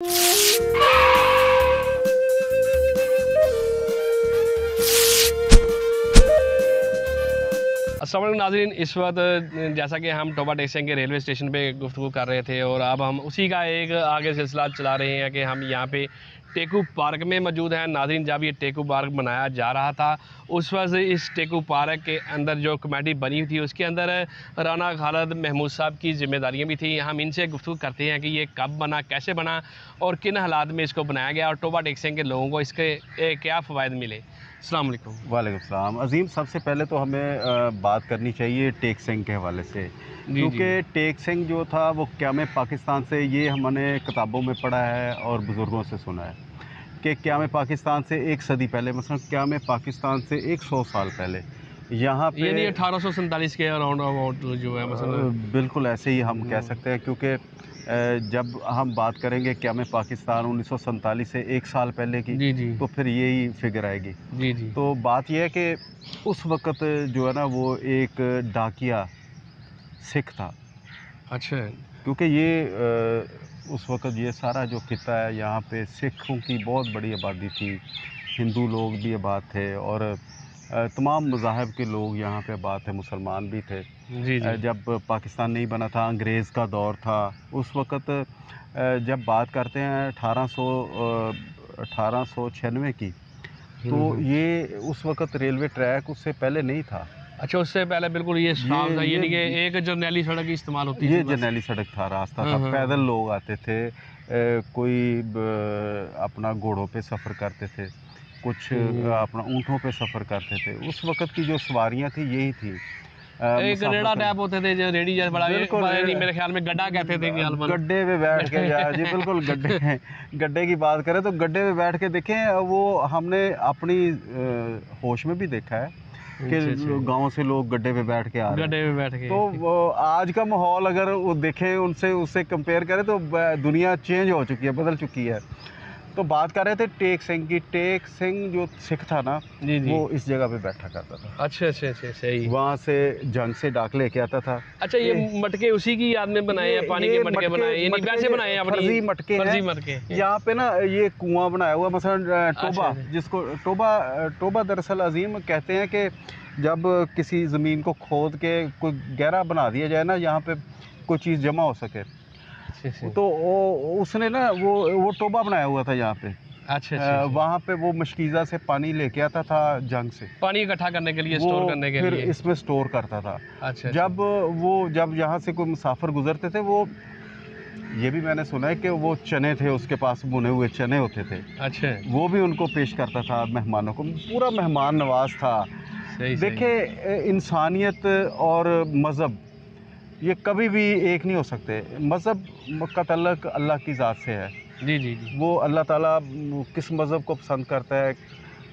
अस्सलाम वालेकुम नाज़रीन, इस वक्त जैसा कि हम टोबा टेक सिंह के रेलवे स्टेशन पे गुफ्तगू कर रहे थे और अब हम उसी का एक आगे सिलसिला चला रहे हैं कि हम यहाँ पे टेकू पार्क में मौजूद हैं। नाज़रीन, जब ये टेकू पार्क बनाया जा रहा था उस वक्त इस टेकू पार्क के अंदर जो कमेटी बनी हुई थी उसके अंदर राना खालिद महमूद साहब की जिम्मेदारियाँ भी थी। हम इनसे गुफ्तगू करते हैं कि ये कब बना, कैसे बना और किन हालात में इसको बनाया गया और टोबा टेक सिंह के लोगों को इसके क्या फ़वाइद मिले। अस्सलाम वालेकुम। वालेकुम सलाम। अज़ीम, सबसे पहले तो हमें बात करनी चाहिए टेक सिंह के हवाले से, क्योंकि टेक सिंह जो था वो क़याम पाकिस्तान से, ये हमने किताबों में पढ़ा है और बुज़ुर्गों से सुना है कि क़याम पाकिस्तान से 1 सदी पहले, मसलन क़याम पाकिस्तान से 100 साल पहले यहाँ पे, यानी 1847 के अराउंड अबाउट जो है मसलन, बिल्कुल ऐसे ही हम कह सकते हैं, क्योंकि जब हम बात करेंगे क़याम पाकिस्तान 1947 से 1 साल पहले की, जी तो फिर यही फिगर आएगी। जी। तो बात यह है कि उस वक़्त जो है ना वो एक डाकिया सिख था। अच्छा। क्योंकि ये उस वक़्त ये सारा जो खित्ता है यहाँ पे सिखों की बहुत बड़ी आबादी थी, हिंदू लोग भी आबाद थे और तमाम मज़ाहब के लोग यहाँ पे आबाद थे, मुसलमान भी थे। जी। जब पाकिस्तान नहीं बना था, अंग्रेज़ का दौर था उस वक़्त। जब बात करते हैं 1896 की, तो ये उस वक़्त रेलवे ट्रैक उससे पहले नहीं था। अच्छा, उससे पहले बिल्कुल ये साफ था, यानी कि एक जरनैली सड़क इस्तेमाल होती थी। ये जरनैली सड़क था, रास्ता था, पैदल लोग आते थे, कोई अपना घोड़ों पे सफ़र करते थे, कुछ अपना ऊँटों पे सफ़र करते थे। उस वक़्त की जो सवारियाँ थी यही थी। एक रेड़ा टाइप होते थे जो रेडी जैसे, बड़ा नहीं, मेरे ख्याल में गड्ढा कहते थे, गड्ढे पे बैठ के जी बिल्कुल गड्ढे की बात करें तो गड्ढे पे बैठ के देखें, वो हमने अपनी होश में भी देखा है कि गांव से लोग गड्ढे पे बैठ के आ रहे हैं। गड्ढे पे बैठ के तो आज का माहौल अगर वो देखें, उससे कंपेयर करें तो दुनिया चेंज हो चुकी है, बदल चुकी है। तो बात कर रहे थे टेक सिंह की। टेक सिंह जो सिख था ना, वो इस जगह पे बैठा करता था। अच्छा, सही। वहाँ से जंग से डाक लेके आता था। अच्छा, ये मटके उसी की याद में बनाए हैं? पानी के मटके बनाए, यानी वैसे बनाए हैं? फर्जी मटके यहाँ पे ना, ये कुआं बनाया हुआ, मसलन टोबा, जिसको टोबा दरअसल अजीम कहते हैं कि जब किसी ज़मीन को खोद के कोई गहरा बना दिया जाए ना, यहाँ पे कोई चीज़ जमा हो सके, तो उसने ना वो टोबा बनाया हुआ था यहाँ पे। अच्छा। वहाँ पे वो मशकीज़ा से पानी लेके आता था, जंग से पानी इकट्ठा करने के लिए, स्टोर करने के लिए, फिर इसमें स्टोर करता था। अच्छा। जब यहाँ से कोई मुसाफिर गुजरते थे, वो ये भी मैंने सुना है कि वो चने थे उसके पास, बुने हुए चने होते थे। अच्छा। वो भी उनको पेश करता था मेहमानों को, पूरा मेहमान नवाज था। देखिए, इंसानियत और मज़हब ये कभी भी एक नहीं हो सकते। मज़हब का तल्लुक़ अल्लाह की ज़ात से है। जी। वो अल्लाह ताला किस मज़हब को पसंद करता है,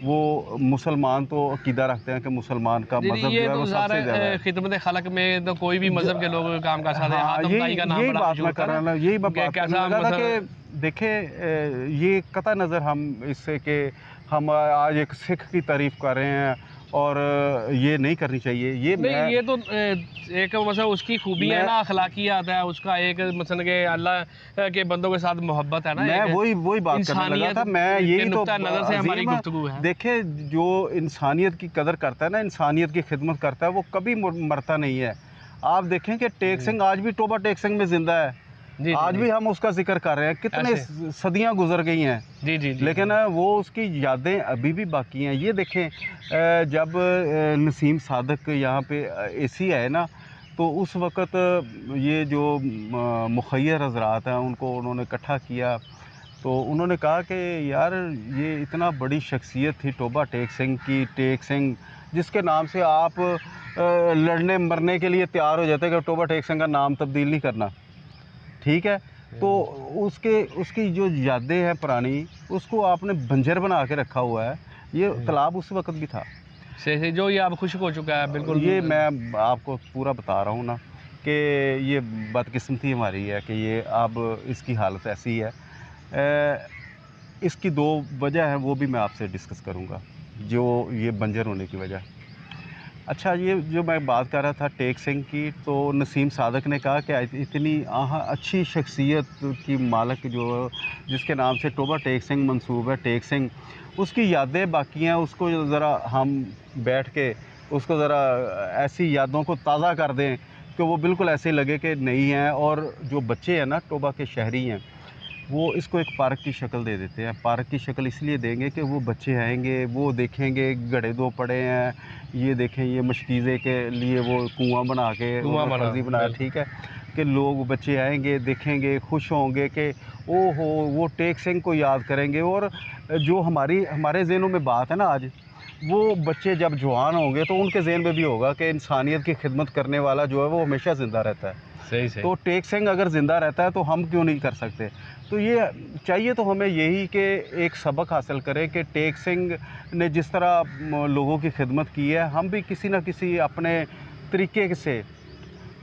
वो मुसलमान तो अक़ीदा रखते हैं कि मुसलमान का मज़हब जो है वो सबसे ज़्यादा है। खिदमत खलक में तो कोई भी मज़हब के लोग काम कर सकते हैं। यही बात मैं कर रहा हूँ, यही बात था कि देखें, ये कतई नज़र हम इससे कि हम आज एक सिख की तारीफ़ कर रहे हैं और ये नहीं करनी चाहिए। ये तो एक मतलब उसकी खूबी है ना, अखलाकियात है उसका, एक मतलब के अल्लाह के बंदों के साथ मोहब्बत है ना। मैं वही बात करने लगा था। मैं यही तो नज़र से हमारी गुफ्तगू है। देखे, जो इंसानियत की कदर करता है ना, इंसानियत की खिदमत करता है, वो कभी मरता नहीं है। आप देखें कि टेक सिंह आज भी टोबा टेक सिंह में ज़िंदा है। आज भी हम उसका जिक्र कर रहे हैं, कितने सदियां गुजर गई हैं। जी। लेकिन वो उसकी यादें अभी भी बाकी हैं। ये देखें, जब नसीम सादक यहाँ पे एसी आए ना, तो उस वक़्त ये जो मुखय्यर हज़रात हैं उनको उन्होंने इकट्ठा किया, तो उन्होंने कहा कि यार, ये इतना बड़ी शख्सियत थी टोबा टेक सिंह की, टेक सिंह जिसके नाम से आप लड़ने मरने के लिए तैयार हो जाते कि टोबा टेक सिंह का नाम तब्दील नहीं करना, ठीक है। तो उसकी जो यादें हैं पुरानी, उसको आपने बंजर बना के रखा हुआ है। ये तालाब उस वक़्त भी था, सही जो ये अब खुश्क हो चुका है। बिल्कुल, ये मैं आपको पूरा बता रहा हूँ ना कि ये बदकिस्मती हमारी है कि ये अब इसकी हालत ऐसी है। इसकी 2 वजह हैं, वो भी मैं आपसे डिस्कस करूँगा, जो ये बंजर होने की वजह। अच्छा, ये जो मैं बात कर रहा था टेक सिंह की, तो नसीम सादक ने कहा कि इतनी अच्छी शख्सियत की मालिक जो जिसके नाम से टोबा टेक सिंह मंसूब है, टेक सिंह, उसकी यादें बाकी हैं, उसको ज़रा हम बैठ के उसको ज़रा ऐसी यादों को ताज़ा कर दें कि वो बिल्कुल ऐसे लगे कि नहीं हैं। और जो बच्चे हैं ना टोबा के शहरी हैं, वो इसको एक पार्क की शक्ल दे देते हैं। पार्क की शक्ल इसलिए देंगे कि वो बच्चे आएँगे, वो देखेंगे घड़े 2 पड़े हैं, ये देखें ये मशकीज़े के लिए वो कुआँ बना के कुआं उन्होंने बना, फर्ज़ी बनाया, बिल्कुल। ठीक है? कि लोग बच्चे आएँगे, देखेंगे, खुश होंगे कि ओहो! वो टेक सिंह को याद करेंगे। और जो हमारे ज़हनों में बात है ना आज, वो बच्चे जब जवान होंगे तो उनके ज़हन में भी होगा कि इंसानियत की खिदमत करने वाला जो है वो हमेशा ज़िंदा रहता है। सही, सही। तो टेक सिंह अगर ज़िंदा रहता है तो हम क्यों नहीं कर सकते? तो ये चाहिए, तो हमें यही कि एक सबक हासिल करें कि टेक सिंह ने जिस तरह लोगों की खिदमत की है, हम भी किसी न किसी अपने तरीके से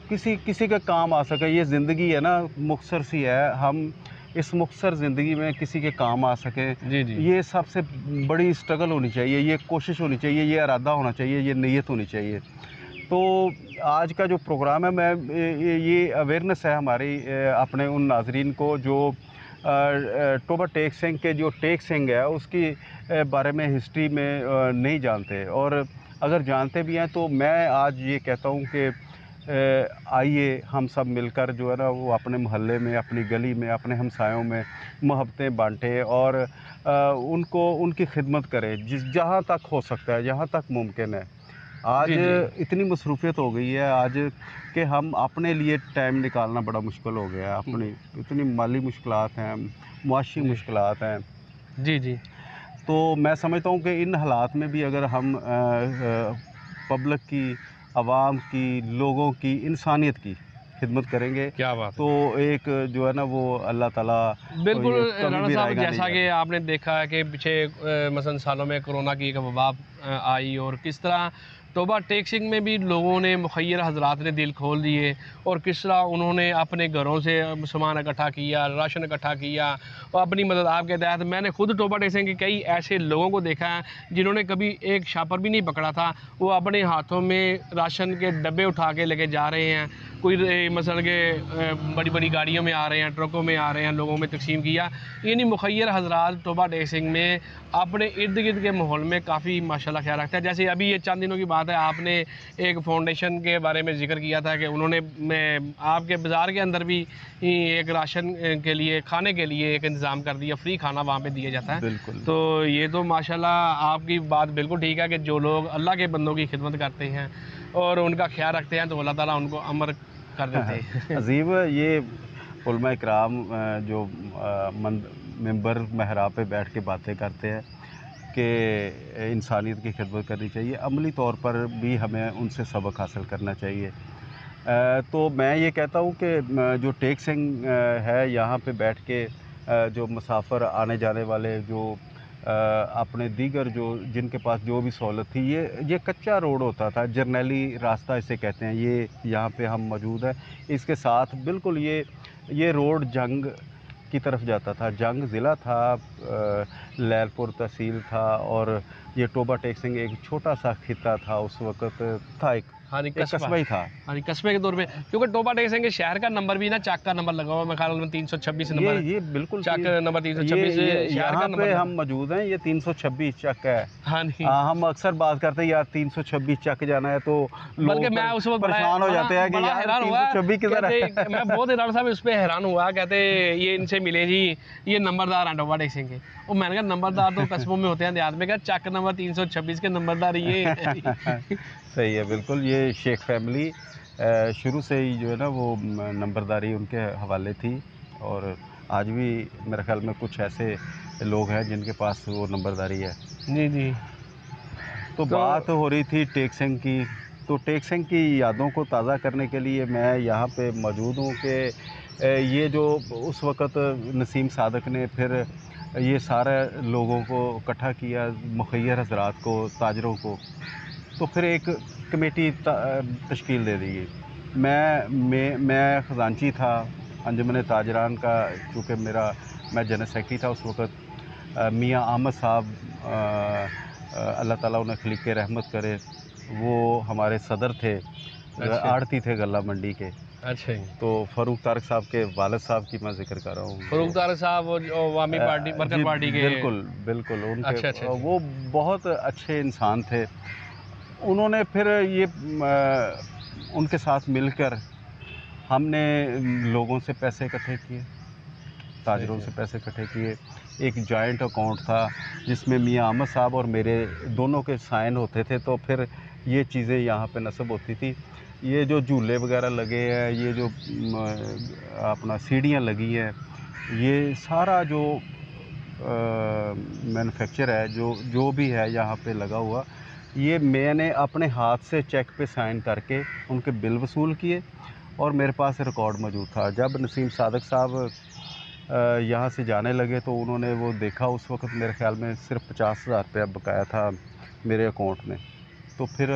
किसी किसी के काम आ सके। ये ज़िंदगी है ना, मुख्तसर सी है, हम इस मुख्तसर ज़िंदगी में किसी के काम आ सकें, जी, जी। ये सबसे बड़ी स्ट्रगल होनी चाहिए, ये कोशिश होनी चाहिए, ये इरादा होना चाहिए, ये नीयत होनी चाहिए। तो आज का जो प्रोग्राम है, मैं ये अवेयरनेस है हमारी अपने उन नाज़रीन को जो टोबा टेक सिंह के जो टेक सिंह है उसकी बारे में हिस्ट्री में नहीं जानते। और अगर जानते भी हैं तो मैं आज ये कहता हूँ कि आइए हम सब मिलकर जो है ना वो अपने मोहल्ले में, अपनी गली में, अपने हमसायों में मोहब्बतें बाँटें और उनको उनकी खिदमत करें जहाँ तक हो सकता है, जहाँ तक मुमकिन है। आज जी, जी। इतनी मसरूफ़ियत हो गई है आज कि हम अपने लिए टाइम निकालना बड़ा मुश्किल हो गया है। हुँ, अपनी इतनी माली मुश्किलात हैं, मुआशी जी। मुश्किलात हैं। जी, जी। तो मैं समझता हूँ कि इन हालात में भी अगर हम पब्लिक की, आवाम की, लोगों की, इंसानियत की खिदमत करेंगे क्या बात तो है! एक जो है ना वो अल्लाह ताला बिल्कुल ये कभी राणा भी साहब, रायगा नहीं जैसा कि जाता। आपने देखा है कि पीछे मसलन सालों में कोरोना की एक वबा आई और किस तरह तोबा टेक सिंह में भी लोगों ने मुखय्यर हज़रात ने दिल खोल दिए और किस तरह उन्होंने अपने घरों से सामान इकट्ठा किया, राशन इकट्ठा किया और अपनी मदद आपके तहत मैंने खुद टोबा टेक सिंह के कई ऐसे लोगों को देखा है जिन्होंने कभी एक शापर भी नहीं पकड़ा था, वो अपने हाथों में राशन के डब्बे उठा के लेके जा रहे हैं। कोई मसलन के बड़ी-बड़ी गाड़ियों में आ रहे हैं, ट्रकों में आ रहे हैं, लोगों में तक़सीम किया। इन्हीं मुखय्यर हज़रात टोबा टेक सिंह में अपने इर्द-गिर्द के माहौल में काफ़ी माशाल्लाह ख़्याल रखता है। जैसे अभी ये चंद दिनों की बात है, आपने एक फ़ाउंडेशन के बारे में ज़िक्र किया था कि उन्होंने आपके बाज़ार के अंदर भी एक राशन के लिए, खाने के लिए एक इंतज़ाम कर दिया, फ्री खाना वहाँ पे दिया जाता है। बिल्कुल। तो ये तो माशाल्लाह आपकी बात बिल्कुल ठीक है कि जो लोग अल्लाह के बंदों की खिदमत करते हैं और उनका ख़्याल रखते हैं तो अल्लाह ताला उनको अमर कर देते हैं। अजीब ये उलमा इकराम जो मंबर महराब पे बैठ के बातें करते हैं कि इंसानियत की खिदमत करनी चाहिए, अमली तौर पर भी हमें उनसे सबक हासिल करना चाहिए। तो मैं ये कहता हूँ कि जो टेक सिंह है यहाँ पे बैठ के जो मुसाफिर आने जाने वाले जो अपने दीगर जो जिनके पास जो भी सहूलत थी, ये कच्चा रोड होता था, जरनैली रास्ता इसे कहते हैं, ये यहाँ पे हम मौजूद हैं। इसके साथ बिल्कुल ये रोड जंग की तरफ जाता था। जंग ज़िला था, लैलपुर तहसील था और ये टोबा टेक सिंह एक छोटा-सा खित्ता था उस वक़्त, था एक हाँ जी, एक कस्बा। कस्बा ही था। हाँ जी, कस्बे के तौर पे क्योंकि टोबा टेक सिंह के शहर का नंबर भी ना चक का नंबर लगा हुआ है, मेरे ख़्याल में 326 नंबर है। ये बिल्कुल चक नंबर ये 326 शहर का यहाँ नंबर पे हम लगा। मौजूद हैं, ये 326 चक है। हाँ जी। हम अक्सर बात करते हैं यार 326 चक जाना है तो बल्कि लोग मैं उस वक़्त परेशान हो जाते हैं कि बड़ा यार हैरान हुआ, 326 किधर है? कहते मैं बहुत हैरान साहब इस पे हैरान हुआ, कहते ये इनसे मिले जी, ये नंबरदार हैं टोबा टेक सिंह के। और मैंने कहा नंबरदार तो कस्बों में होते हैं, देहात में, क्या चक नंबर 326 के नंबरदार ये। सही है, बिल्कुल। ये शेख फैमिली शुरू से ही जो है ना वो नंबरदारी उनके हवाले थी और आज भी मेरे ख़्याल में कुछ ऐसे लोग हैं जिनके पास वो नंबरदारी है। जी, जी। तो तो बात हो रही थी टेक सिंह की, तो टेक सिंह की यादों को ताज़ा करने के लिए मैं यहाँ पे मौजूद हूँ कि ये जो उस वक़्त नसीम सादक ने फिर ये सारे लोगों को इकट्ठा किया, मुखय्यर हज़रात को, ताजरों को, तो फिर एक कमेटी तश्कील दे दी गई। मैं ख़जानची था अंजुमन ताजरान का, चूँकि मैं जनरल सेक्रेटरी था उस वक़्त। मियाँ अहमद साहब अल्लाह ताला उन्हें खलीक़ रहमत करे, वो हमारे सदर थे, आड़ती थे गल्ला मंडी के। अच्छा जी। तो फ़ारूक तारक साहब के वालिद साहब की मैं ज़िक्र कर रहा हूँ। फ़ारूक तारक साहब वो जो अवामी पार्टी वर्कर जी, पार्टी के। बिल्कुल, बिल्कुल उनके अच्छा अच्छा अच्छा। वो बहुत अच्छे इंसान थे। उन्होंने फिर ये उनके साथ मिलकर हमने लोगों से पैसे इकट्ठे किए, ताजरों ठीक से है। पैसे इकट्ठे किए। एक जॉइंट अकाउंट था जिसमें मियाँ अहमद साहब और मेरे दोनों के साइन होते थे, तो फिर ये चीज़ें यहाँ पे नस्ब होती थी। ये जो झूले वगैरह लगे हैं, ये जो अपना सीढ़ियाँ लगी हैं, ये सारा जो मैन्युफैक्चर है, जो जो भी है यहाँ पे लगा हुआ, ये मैंने अपने हाथ से चेक पे साइन करके उनके बिल वसूल किए और मेरे पास रिकॉर्ड मौजूद था। जब नसीम सादक साहब यहाँ से जाने लगे तो उन्होंने वो देखा, उस वक़्त मेरे ख़्याल में सिर्फ 50,000 रुपया बकाया था मेरे अकाउंट में। तो फिर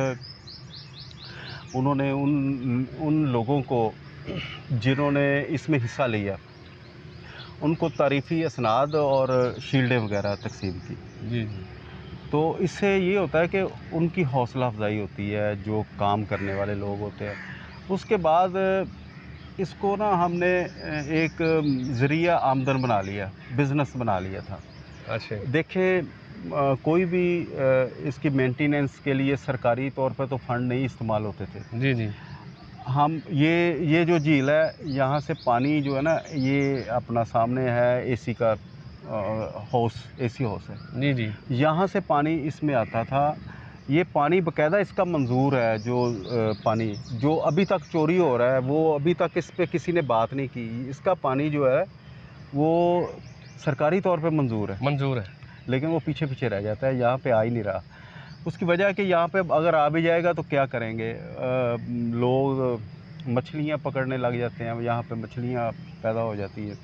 उन्होंने उन उन लोगों को जिन्होंने इसमें हिस्सा लिया, उनको तारीफ़ी असनाद और शील्डें वग़ैरह तक़सीम की। जी जी। तो इससे ये होता है कि उनकी हौसला अफ़ज़ाई होती है, जो काम करने वाले लोग होते हैं। उसके बाद इसको ना हमने एक ज़रिया आमदन बना लिया, बिज़नेस बना लिया था। अच्छा। देखें कोई भी इसकी मेंटेनेंस के लिए सरकारी तौर पे तो फ़ंड नहीं इस्तेमाल होते थे। जी जी। हम ये जो झील है, यहाँ से पानी जो है ना, ये अपना सामने है एसी का हाउस, एसी हाउस है। जी जी। यहाँ से पानी इसमें आता था। ये पानी बाकायदा इसका मंजूर है, जो पानी जो अभी तक चोरी हो रहा है, वो अभी तक इस पे किसी ने बात नहीं की। इसका पानी जो है वो सरकारी तौर पे मंजूर है, मंजूर है। लेकिन वो पीछे पीछे रह जाता है, यहाँ पे आ ही नहीं रहा। उसकी वजह है कि यहाँ पे अगर आ भी जाएगा तो क्या करेंगे, लोग मछलियाँ पकड़ने लग जाते हैं, यहाँ पे मछलियाँ पैदा हो जाती हैं,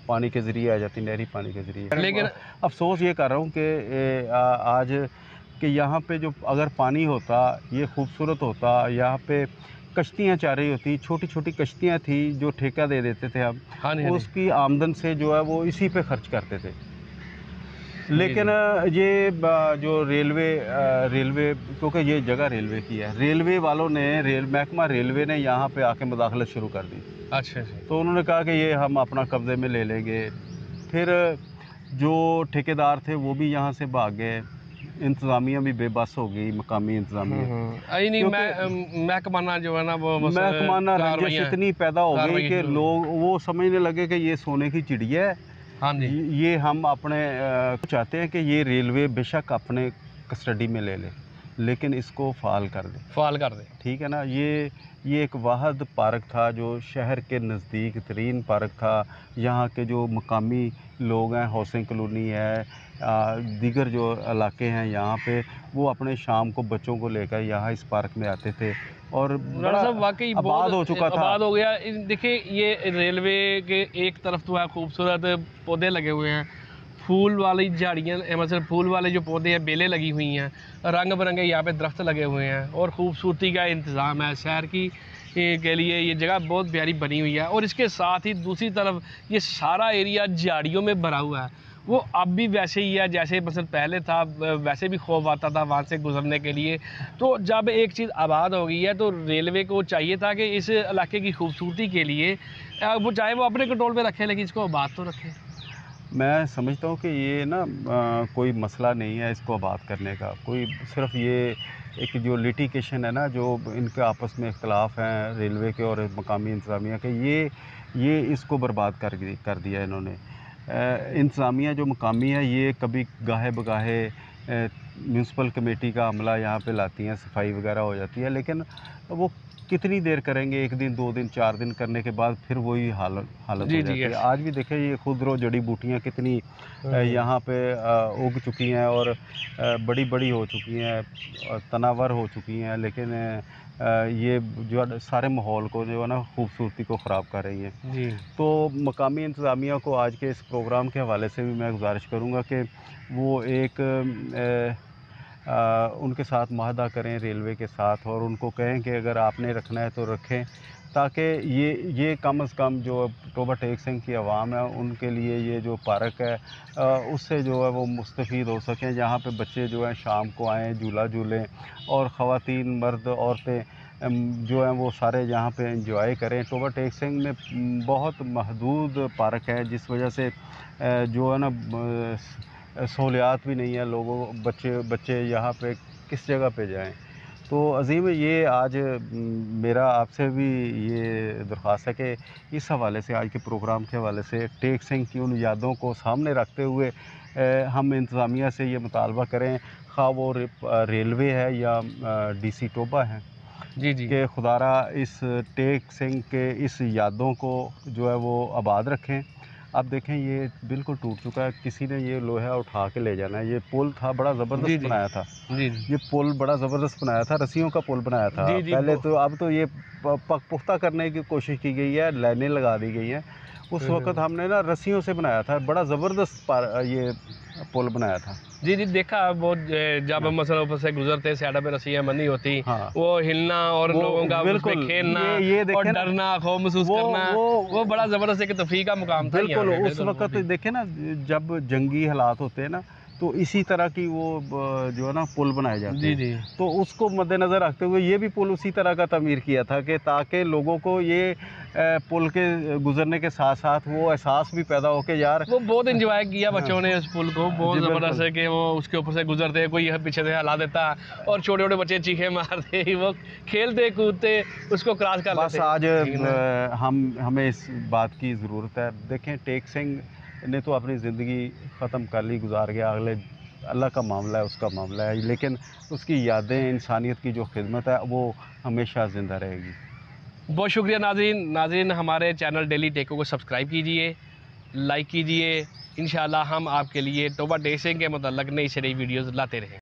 पानी के ज़रिए आ जाती, नहरी पानी के ज़रिए। लेकिन अफ़सोस ये कर रहा हूँ कि आज कि यहाँ पे जो अगर पानी होता, ये खूबसूरत होता, यहाँ पे कश्तियाँ चाह रही होती, छोटी-छोटी कश्तियाँ थी जो ठेका दे देते थे हम, हाँ जी हाँ जी। उसकी आमदन से जो है वो इसी पे खर्च करते थे। जी लेकिन जी। ये जो रेलवे, क्योंकि ये जगह रेलवे की है, रेलवे वालों ने महकमा रेलवे ने यहाँ पे आके मुदाखलत शुरू कर दी। अच्छा जी। तो उन्होंने कहा कि ये हम अपना कब्ज़े में ले लेंगे। फिर जो ठेकेदार थे वो भी यहाँ से भाग गए, इंतज़ामिया भी बेबस हो गई, मकामी इंतज़ामिया। आई नहीं, क्योंकि महकमाना जो है ना वो बस महकमाना रंजिश कार्रवाइयाँ इतनी पैदा हो गई कार्रवाई कि शुरू। लोग वो समझने लगे कि ये सोने की चिड़िया है। हाँ जी। ये हम अपने चाहते हैं कि ये रेलवे बेशक अपने कस्टडी में ले ले, लेकिन इसको फ़ाल कर दे। फ़ाल कर दें। ठीक है ना? ये एक वाहद पार्क था जो शहर के नज़दीक तरीन पार्क था। यहाँ के जो मकामी लोग हैं, हाउसिंग कॉलोनी है, दीगर जो इलाके हैं यहाँ पे, वो अपने शाम को बच्चों को लेकर यहाँ इस पार्क में आते थे और राणा बड़ा साहब वाक़ई आबाद बहुत हो चुका था। आबाद हो गया। देखिए ये रेलवे के एक तरफ तो है खूबसूरत पौधे लगे हुए हैं, फूल वाली झाड़ियाँ, मतलब फूल वाले जो पौधे हैं, बेलें लगी हुई हैं, रंग बिरंगे यहाँ पे दरख्त लगे हुए हैं और खूबसूरती का इंतज़ाम है। शहर की के लिए ये जगह बहुत प्यारी बनी हुई है और इसके साथ ही दूसरी तरफ ये सारा एरिया झाड़ियों में भरा हुआ है। वो अब भी वैसे ही है जैसे मतलब पहले था, वैसे भी खौफ आता था वहाँ से गुजरने के लिए। तो जब एक चीज़ आबाद हो गई है तो रेलवे को चाहिए था कि इस इलाके की खूबसूरती के लिए वो चाहे वो अपने कंट्रोल में रखे, लेकिन इसको आबाद तो रखे। मैं समझता हूँ कि ये ना कोई मसला नहीं है इसको आबाद करने का, कोई सिर्फ ये एक जो लिटिगेशन है ना, जो इनके आपस में इख्तलाफ हैं रेलवे के और मकामी इंतज़ामिया के, ये इसको बर्बाद कर दिया इन्होंने। इंतज़ामिया जो मकामी है, ये कभी गाहे बगाहे म्यूनसिपल कमेटी का अमला यहाँ पे लाती हैं, सफाई वगैरह हो जाती है, लेकिन वो कितनी देर करेंगे, 1 दिन 2 दिन 4 दिन करने के बाद फिर वही हालत जी हो जी। जाती है। यस। आज भी देखें, ये खुदरो जड़ी बूटियाँ कितनी यहाँ पे उग चुकी हैं और बड़ी-बड़ी हो चुकी हैं और तनावर हो चुकी हैं, लेकिन ये जो है सारे माहौल को जो है ना, खूबसूरती को ख़राब कर रही हैं। जी। तो मकामी इंतज़ामिया को आज के इस प्रोग्राम के हवाले से भी मैं गुज़ारिश करूँगा कि वो एक उनके साथ मुआहदा करें रेलवे के साथ और उनको कहें कि अगर आपने रखना है तो रखें, ताकि ये कम से कम जो टोबा टेक सिंह की आवाम है उनके लिए ये जो पार्क है उससे जो है वो मुस्तफ़ीद हो सकें, जहाँ पे बच्चे जो हैं शाम को आएँ, झूला झूलें और ख़वातीन मर्द औरतें जो हैं वो सारे यहाँ पे एंजॉय करें। टोबा टेक सिंह में बहुत महदूद पार्क है, जिस वजह से जो है ना सहूलियात भी नहीं है, लोगों बच्चे यहाँ पे किस जगह पे जाएं। तो अज़ीम, ये आज मेरा आपसे भी ये दरख्वास्त है कि इस हवाले से, आज के प्रोग्राम के हवाले से टेक सिंह की उन यादों को सामने रखते हुए हम इंतज़ामिया से ये मुतालबा करें, खा वो रेलवे है या डीसी टोबा है, जी जी, कि खुदारा इस टेक सिंह के इस यादों को जो है वो आबाद रखें। अब देखें ये बिल्कुल टूट चुका है, किसी ने ये लोहा उठा के ले जाना है। ये पुल था, बड़ा जी ज़बरदस्त जी, बनाया था। जी जी, ये पुल बड़ा ज़बरदस्त बनाया था, रस्सियों का पुल बनाया था जी जी, पहले तो। अब तो ये पुख्ता करने की कोशिश की गई है, लाइनें लगा दी गई हैं। उस वक्त हमने ना रस्सियों से बनाया था, बड़ा ज़बरदस्त ये पुल बनाया था। जी जी, देखा वो जब हाँ। मसलन ऊपर से गुजरते साइड पे रस्सियाँ बंधी होती, हाँ। वो हिलना और वो लोगों का उसमें बिल्कुल, खेलना ये और देखें ना, डरना, खौफ महसूस करना, वो बड़ा ज़बरदस्त एक तफरीह का मुकाम था यहाँ बिल्कुल पे। उस बिल्कुल, वो वक़्त भी। देखें ना, जब जंगी हालात होते हैं ना, तो इसी तरह की वो जो है ना पुल बनाए जाते जी हैं। जी, तो उसको मद्देनज़र रखते हुए ये भी पुल उसी तरह का तमीर किया था कि ताकि लोगों को ये पुल के गुज़रने के साथ साथ वो एहसास भी पैदा हो के यार। वो बहुत एंजॉय किया बच्चों ने उस पुल को, बहुत जी ज़बरदस्त बिल्कुल। है कि वो उसके ऊपर से गुजरते, कोई पीछे से हिला देता और छोटे छोटे बच्चे चीखे मारते, वो खेलते कूदते उसको क्रॉस कर बस लेते। आज ठीक है ना? हमें इस बात की ज़रूरत है। देखें, टेक सिंह ने तो अपनी ज़िंदगी ख़त्म कर ली, गुजार गया, अगले अल्लाह का मामला है, उसका मामला है, लेकिन उसकी यादें, इंसानियत की जो खिदमत है वो हमेशा ज़िंदा रहेगी। बहुत शुक्रिया नाज़रीन, हमारे चैनल डेली टेको को सब्सक्राइब कीजिए, लाइक कीजिए। इंशाल्लाह हम आपके लिए टोबा टेक सिंह के मुतल्लिक़ नई से नई वीडियोज़ लाते रहेंगे।